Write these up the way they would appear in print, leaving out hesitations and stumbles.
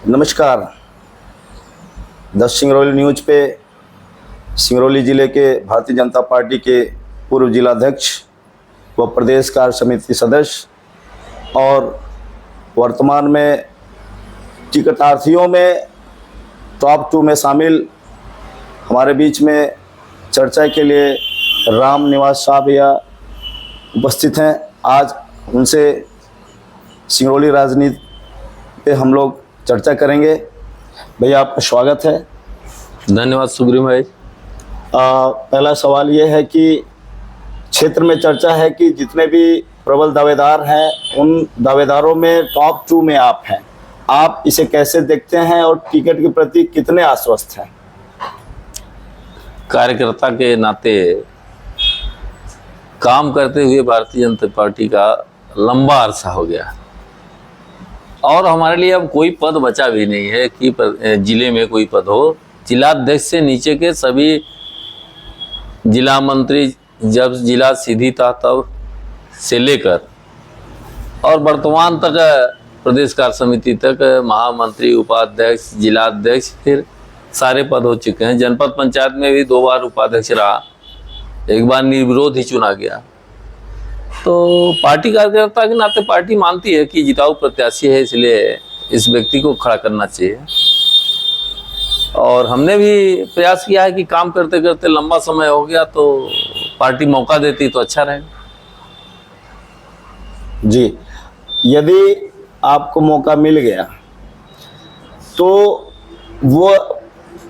नमस्कार। The Singrauli news पे सिंगरौली ज़िले के भारतीय जनता पार्टी के पूर्व जिलाध्यक्ष व प्रदेश कार्य समिति सदस्य और वर्तमान में टिकटार्थियों में टॉप 2 में शामिल हमारे बीच में चर्चा के लिए राम निवास शाह भैया उपस्थित हैं। आज उनसे सिंगरौली राजनीति पे हम लोग चर्चा करेंगे। भैया आपका स्वागत है। धन्यवाद सुग्रीव भाई। पहला सवाल ये है कि क्षेत्र में चर्चा है कि जितने भी प्रबल दावेदार हैं उन दावेदारों में टॉप 2 में आप हैं। आप इसे कैसे देखते हैं और टिकट के प्रति कितने आश्वस्त हैं? कार्यकर्ता के नाते काम करते हुए भारतीय जनता पार्टी का लंबा अरसा हो गया और हमारे लिए अब कोई पद बचा भी नहीं है कि जिले में कोई पद हो। जिलाध्यक्ष से नीचे के सभी जिला मंत्री, जब जिला सीधी था तब से लेकर और वर्तमान तक प्रदेश कार्य समिति तक महामंत्री, उपाध्यक्ष, जिलाध्यक्ष, फिर सारे पद हो चुके हैं। जनपद पंचायत में भी 2 बार उपाध्यक्ष रहा, एक बार निर्विरोध ही चुना गया। तो पार्टी कार्यकर्ता के नाते पार्टी मानती है कि जिताऊ प्रत्याशी है, इसलिए इस व्यक्ति को खड़ा करना चाहिए। और हमने भी प्रयास किया है कि काम करते करते लंबा समय हो गया तो पार्टी मौका देती तो अच्छा रहेगा। जी, यदि आपको मौका मिल गया तो वो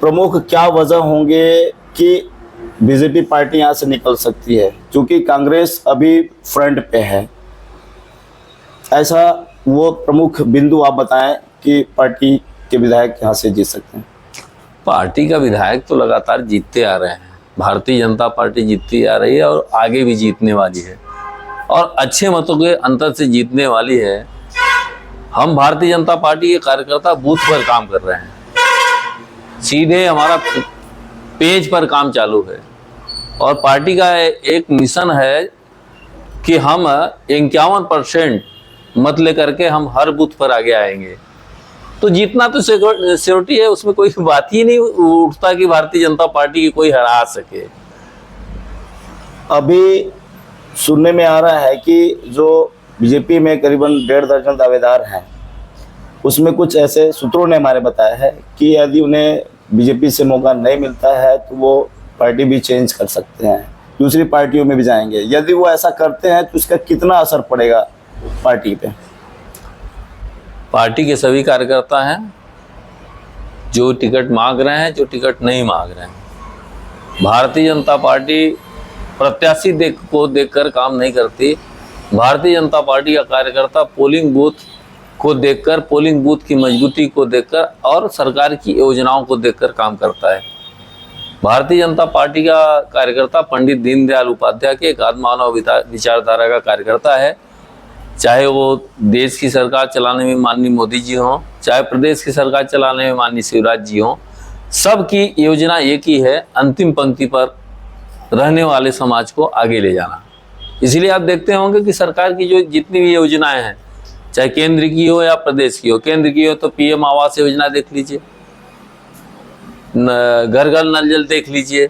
प्रमुख क्या वजह होंगे कि बीजेपी पार्टी यहाँ से निकल सकती है, क्योंकि कांग्रेस अभी फ्रंट पे है। ऐसा वो प्रमुख बिंदु आप बताएं कि पार्टी के विधायक यहाँ से जीत सकते हैं। पार्टी का विधायक तो लगातार जीतते आ रहे हैं। भारतीय जनता पार्टी जीतती आ रही है और आगे भी जीतने वाली है और अच्छे मतों के अंतर से जीतने वाली है। हम भारतीय जनता पार्टी के कार्यकर्ता बूथ पर काम कर रहे हैं, सीधे हमारा पेज पर काम चालू है और पार्टी का एक मिशन है कि हम 51% मत लेकर के हम हर बूथ पर आगे आएंगे। तो जीतना तो सिक्योरिटी है, उसमें कोई बात ही नहीं उठता कि भारतीय जनता पार्टी की कोई हरा सके। अभी सुनने में आ रहा है कि जो बीजेपी में करीबन 1.5 दर्जन दावेदार हैं, उसमें कुछ ऐसे सूत्रों ने हमारे बताया है कि यदि उन्हें बीजेपी से मौका नहीं मिलता है तो वो पार्टी भी चेंज कर सकते हैं, दूसरी पार्टियों में भी जाएंगे। यदि वो ऐसा करते हैं तो इसका कितना असर पड़ेगा पार्टी पे? पार्टी के सभी कार्यकर्ता हैं जो टिकट मांग रहे हैं, जो टिकट नहीं मांग रहे हैं। भारतीय जनता पार्टी प्रत्याशी को देखकर काम नहीं करती। भारतीय जनता पार्टी का कार्यकर्ता पोलिंग बूथ को देखकर, पोलिंग बूथ की मजबूती को देखकर और सरकार की योजनाओं को देखकर काम करता है। भारतीय जनता पार्टी का कार्यकर्ता पंडित दीनदयाल उपाध्याय के एक आत्मानव विचारधारा का कार्यकर्ता है। चाहे वो देश की सरकार चलाने में माननीय मोदी जी हों, चाहे प्रदेश की सरकार चलाने में माननीय शिवराज जी हों, सबकी योजना एक ही है, अंतिम पंक्ति पर रहने वाले समाज को आगे ले जाना। इसलिए आप देखते होंगे कि सरकार की जो जितनी भी योजनाएं हैं, चाहे केंद्र की हो या प्रदेश की हो। केंद्र की हो तो PM आवास योजना देख लीजिए, घर घर नल जल देख लीजिए।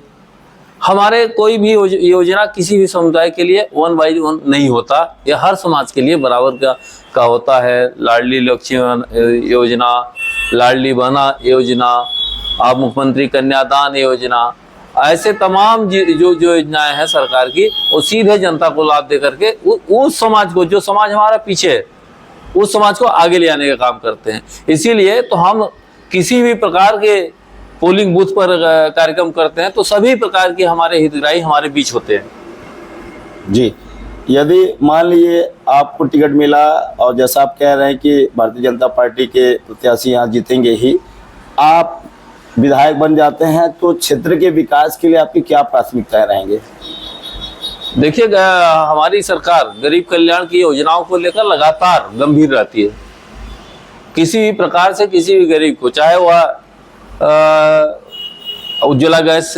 हमारे कोई भी योजना किसी भी समुदाय के लिए 1 by 1 नहीं होता, यह हर समाज के लिए बराबर का होता है। लाडली लक्ष्मी योजना, लाडली बहना योजना, आप मुख्यमंत्री कन्यादान योजना, ऐसे तमाम जो योजनाएं हैं सरकार की, वो सीधे जनता को लाभ दे करके उस समाज को, जो समाज हमारा पीछे है, उस समाज को आगे ले आने का काम करते हैं। इसीलिए तो हम किसी भी प्रकार के पोलिंग बूथ पर कार्यक्रम करते हैं तो सभी प्रकार के हमारे हितग्राही हमारे बीच होते हैं। जी, यदि मान लीजिए आपको टिकट मिला और जैसा आप कह रहे हैं कि भारतीय जनता पार्टी के प्रत्याशी यहाँ जीतेंगे ही, आप विधायक बन जाते हैं, तो क्षेत्र के विकास के लिए आपकी क्या प्राथमिकताएं रहेंगी? देखिए, हमारी सरकार गरीब कल्याण की योजनाओं को लेकर लगातार गंभीर रहती है। किसी भी प्रकार से किसी भी गरीब को, चाहे वह उज्ज्वला गैस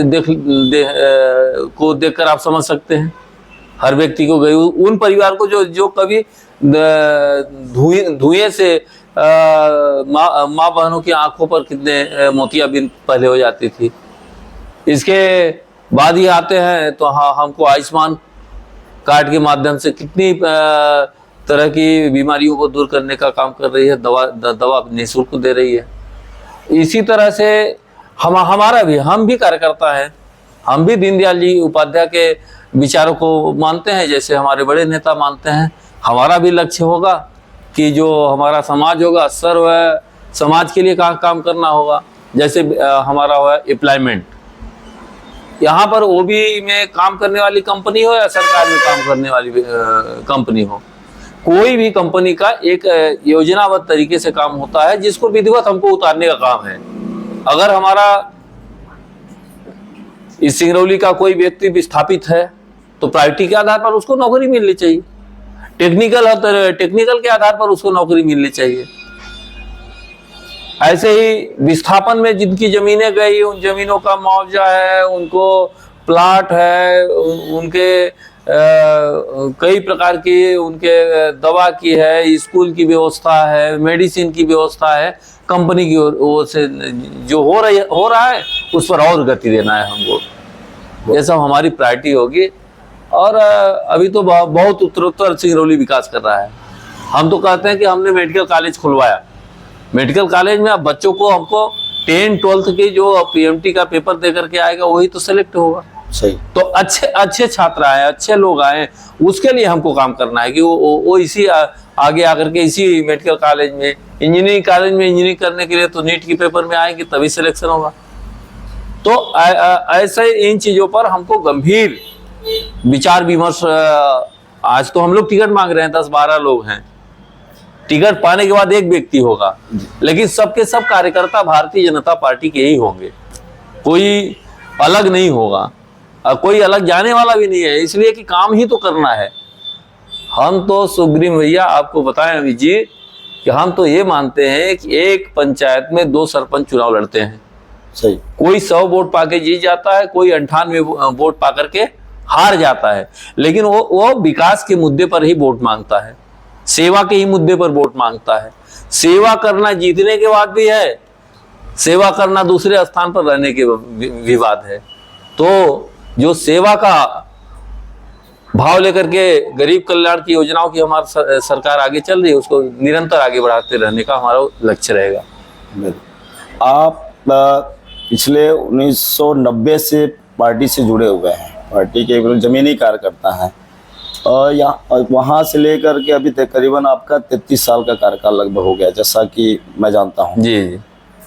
को देखकर आप समझ सकते हैं, हर व्यक्ति को गई उन परिवार को जो कभी धुएं से माँ बहनों की आंखों पर कितने मोतियाबिंद पहले हो जाती थी। इसके बाद ही आते हैं तो हाँ, हमको आयुष्मान कार्ड के माध्यम से कितनी तरह की बीमारियों को दूर करने का काम कर रही है, दवा निःशुल्क दे रही है। इसी तरह से हम भी कार्यकर्ता हैं, हम भी दीनदयाल जी उपाध्याय के विचारों को मानते हैं, जैसे हमारे बड़े नेता मानते हैं। हमारा भी लक्ष्य होगा कि जो हमारा समाज होगा, सर्व समाज के लिए काम करना होगा। जैसे हमारा हुआ एम्प्लॉयमेंट, यहाँ पर ओबी में काम करने वाली कंपनी हो या सरकार में काम करने वाली कंपनी हो, कोई भी कंपनी का एक योजनाबद्ध तरीके से काम होता है, जिसको विधिवत हमको उतारने का काम है। अगर हमारा इस सिंगरौली का कोई व्यक्ति विस्थापित है तो प्रायोरिटी के आधार पर उसको नौकरी मिलनी चाहिए, टेक्निकल के आधार पर उसको नौकरी मिलनी चाहिए। ऐसे ही विस्थापन में जिनकी जमीनें गई, उन जमीनों का मुआवजा है, उनको प्लाट है, उनके कई प्रकार की उनके दवा की है, स्कूल की व्यवस्था है, मेडिसिन की व्यवस्था है, कंपनी की ओर से जो हो रहा है उस पर और गति देना है हमको। ये सब हमारी प्रायोरिटी होगी। और अभी तो बहुत उत्तरोत्तर सिंगरौली विकास कर रहा है। हम तो कहते हैं कि हमने मेडिकल कॉलेज खुलवाया, मेडिकल कॉलेज में अब बच्चों को हमको 10-12 की जो PMT का पेपर दे करके आएगा वही तो सेलेक्ट होगा। सही। तो अच्छे छात्र आए, अच्छे लोग आए, उसके लिए हमको काम करना है कि वो इसी आगे आकर के इसी मेडिकल कॉलेज में, इंजीनियरिंग कॉलेज में इंजीनियरिंग करने के लिए तो नीट के पेपर में आएंगे तभी सिलेक्शन होगा। तो ऐसे इन चीजों पर हमको गंभीर विचार विमर्श, आज तो हम लोग टिकट मांग रहे हैं, 10-12 लोग हैं, टिकट पाने के बाद एक व्यक्ति होगा, लेकिन सबके सब कार्यकर्ता भारतीय जनता पार्टी के ही होंगे, कोई अलग नहीं होगा, कोई अलग जाने वाला भी नहीं है, इसलिए कि काम ही तो करना है। हम तो सुग्रीव भैया आपको बताएं अभी जी कि हम तो ये मानते हैं कि एक पंचायत में 2 सरपंच चुनाव लड़ते हैं। सही। कोई 100 वोट पाके जीत जाता है, कोई 98 वोट पा करके हार जाता है, लेकिन वो विकास के मुद्दे पर ही वोट मांगता है, सेवा के ही मुद्दे पर वोट मांगता है। सेवा करना जीतने के बाद भी है, सेवा करना दूसरे स्थान पर रहने के विवाद है। तो जो सेवा का भाव लेकर के गरीब कल्याण की योजनाओं की हमारी सरकार आगे चल रही है, उसको निरंतर आगे बढ़ाते रहने का हमारा लक्ष्य रहेगा। आप पिछले 1990 से पार्टी से जुड़े हुए हैं, पार्टी के जमीनी कार्यकर्ता हैं, और वहाँ से लेकर के अभी तक करीबन आपका 33 साल का कार्यकाल लगभग हो गया, जैसा कि मैं जानता हूँ। जी।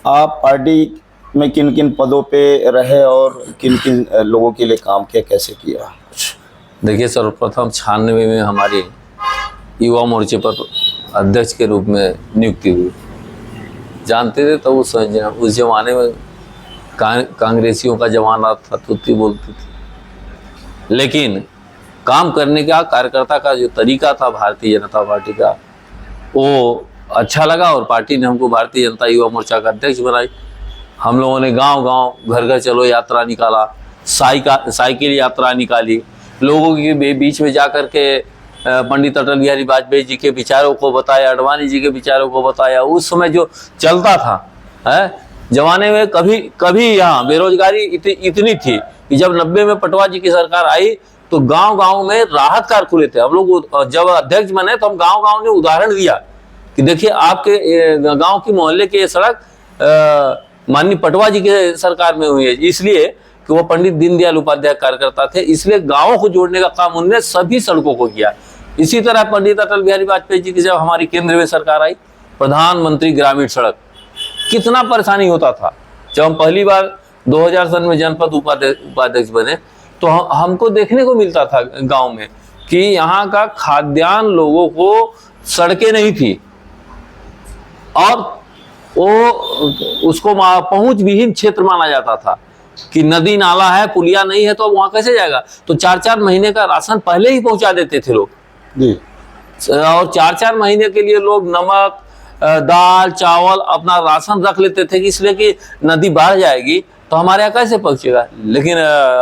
आप पार्टी में किन किन पदों पे रहे और किन किन लोगों के लिए काम किया, कैसे किया? देखिए, सर्वप्रथम 96 में हमारी युवा मोर्चे पर अध्यक्ष के रूप में नियुक्ति हुई। जानते थे तो उस जमाने में कांग्रेसियों का जमाना था, तुत्ती बोलती थी, लेकिन काम करने का कार्यकर्ता का जो तरीका था भारतीय जनता पार्टी का, वो अच्छा लगा और पार्टी ने हमको भारतीय जनता युवा मोर्चा का अध्यक्ष बनाई। हम लोगों ने गांव-गांव, घर-घर चलो यात्रा निकाला, साइकिल यात्रा निकाली, लोगों के बीच में जा कर के पंडित अटल बिहारी वाजपेयी जी के विचारों को बताया, आडवाणी जी के विचारों को बताया। उस समय जो चलता था जमाने में, कभी यहाँ बेरोजगारी इतनी थी कि जब 90 में पटवा जी की सरकार आई तो गांव-गांव में राहत कार खुले थे। हम लोग जब अध्यक्ष बने तो हम गांव-गांव ने उदाहरण दिया कि देखिए आपके गांव की मोहल्ले की ये सड़क माननीय पटवा जी के सरकार में हुई है, इसलिए कि वो पंडित दीनदयाल उपाध्याय कार्यकर्ता थे, इसलिए गांवों को जोड़ने का काम उन्होंने सभी सड़कों को किया। इसी तरह पंडित अटल बिहारी वाजपेयी जी की जब हमारी केंद्र में सरकार आई, प्रधानमंत्री ग्रामीण सड़क, कितना परेशानी होता था। जब हम पहली बार 2000 सन में जनपद उपाध्यक्ष बने तो हमको देखने को मिलता था गांव में कि यहाँ का खाद्यान्न लोगों को सड़कें नहीं थी और वो उसको पहुंच विहीन क्षेत्र माना जाता था कि नदी नाला है, पुलिया नहीं है तो अब वहां कैसे जाएगा। तो 4-4 महीने का राशन पहले ही पहुंचा देते थे लोग जी। और 4-4 महीने के लिए लोग नमक, दाल, चावल अपना राशन रख लेते थे कि इसलिए कि नदी बढ़ जाएगी तो हमारे यहाँ कैसे पहुंचेगा। लेकिन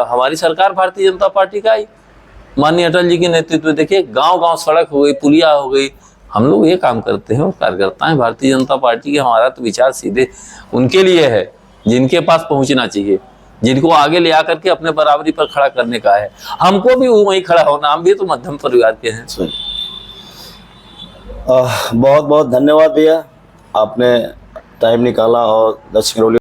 हमारी सरकार भारतीय जनता पार्टी का आई, माननीय अटल जी के नेतृत्व में देखिए गांव-गांव सड़क हो गई, पुलिया हो गई, हम लोग ये काम करते हैं और कार्यकर्ता हैं भारतीय जनता पार्टी के। हमारा तो विचार सीधे उनके लिए है जिनके पास पहुंचना चाहिए, जिनको आगे ले आकर के अपने बराबरी पर खड़ा करने का है। हमको भी वहीं खड़ा होना, हम भी तो मध्यम परिवार के हैं। बहुत बहुत धन्यवाद भैया, आपने टाइम निकाला और द सिंगरौली